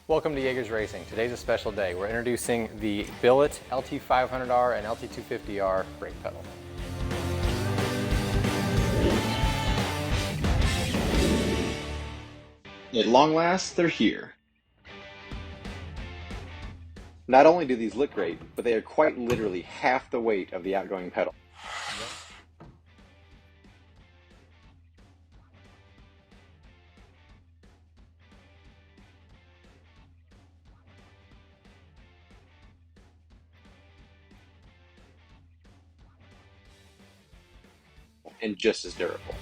Welcome to Jaeger's Racing. Today's a special day. We're introducing the Billet LT500R and LT250R brake pedal. At long last, they're here. Not only do these look great, but they are quite literally half the weight of the outgoing pedal. And just as durable.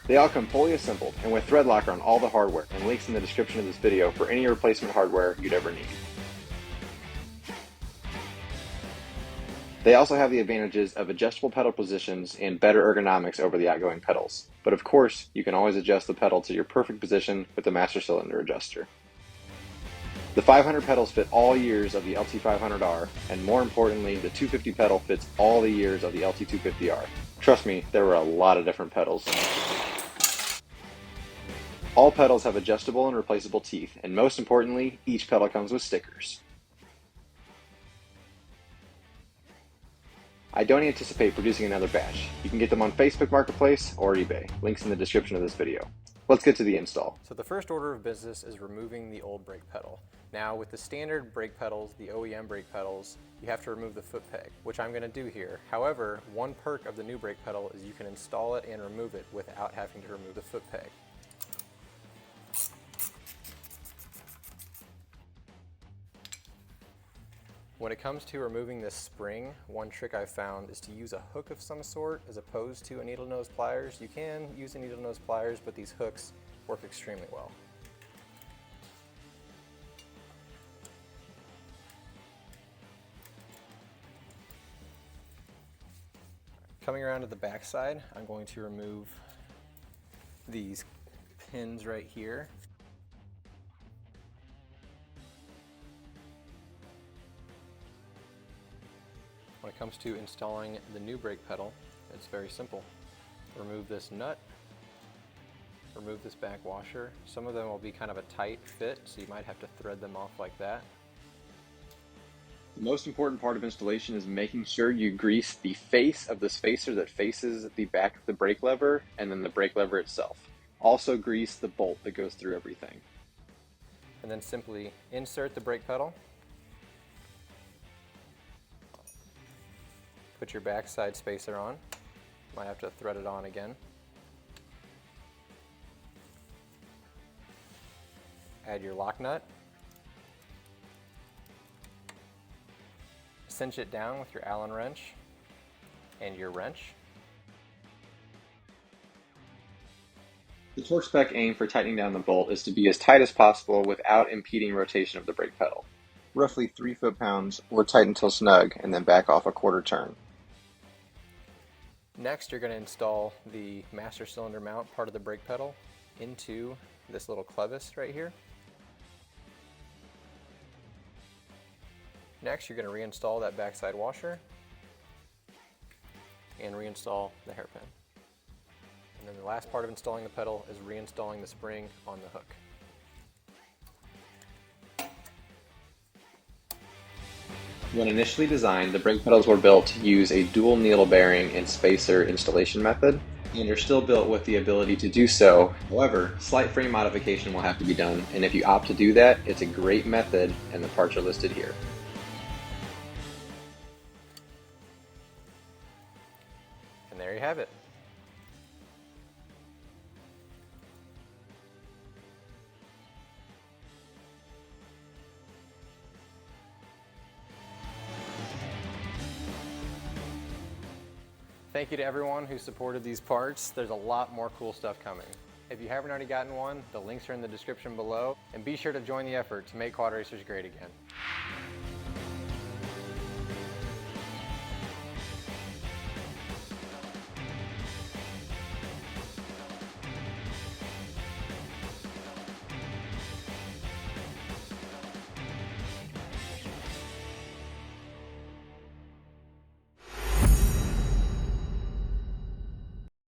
They all come fully assembled and with thread locker on all the hardware, and links in the description of this video for any replacement hardware you'd ever need. They also have the advantages of adjustable pedal positions and better ergonomics over the outgoing pedals. But of course, you can always adjust the pedal to your perfect position with the master cylinder adjuster. The 500 pedals fit all years of the LT500R, and more importantly, the 250 pedal fits all the years of the LT250R. Trust me, there were a lot of different pedals. All pedals have adjustable and replaceable teeth, and most importantly, each pedal comes with stickers. I don't anticipate producing another batch. You can get them on Facebook Marketplace or eBay. Links in the description of this video. Let's get to the install. So the first order of business is removing the old brake pedal. Now with the standard brake pedals, the OEM brake pedals, you have to remove the foot peg, which I'm going to do here. However, one perk of the new brake pedal is you can install it and remove it without having to remove the foot peg. When it comes to removing this spring, one trick I've found is to use a hook of some sort as opposed to a needle nose pliers. You can use a needle nose pliers, but these hooks work extremely well. Coming around to the back side, I'm going to remove these pins right here. When it comes to installing the new brake pedal, it's very simple. Remove this nut, remove this back washer. Some of them will be kind of a tight fit, so you might have to thread them off like that. The most important part of installation is making sure you grease the face of the spacer that faces the back of the brake lever and then the brake lever itself. Also grease the bolt that goes through everything. And then simply insert the brake pedal. Put your backside spacer on. Might have to thread it on again. Add your lock nut. Cinch it down with your Allen wrench and your wrench. The torque spec aim for tightening down the bolt is to be as tight as possible without impeding rotation of the brake pedal. Roughly 3 foot-pounds, or tight until snug, and then back off a quarter turn. Next, you're going to install the master cylinder mount part of the brake pedal into this little clevis right here. Next, you're going to reinstall that backside washer and reinstall the hairpin. And then the last part of installing the pedal is reinstalling the spring on the hook. When initially designed, the brake pedals were built to use a dual needle bearing and spacer installation method, and are still built with the ability to do so. However, slight frame modification will have to be done, and if you opt to do that, it's a great method, and the parts are listed here. And there you have it. Thank you to everyone who supported these parts. There's a lot more cool stuff coming. If you haven't already gotten one, the links are in the description below, and be sure to join the effort to make quad racers great again.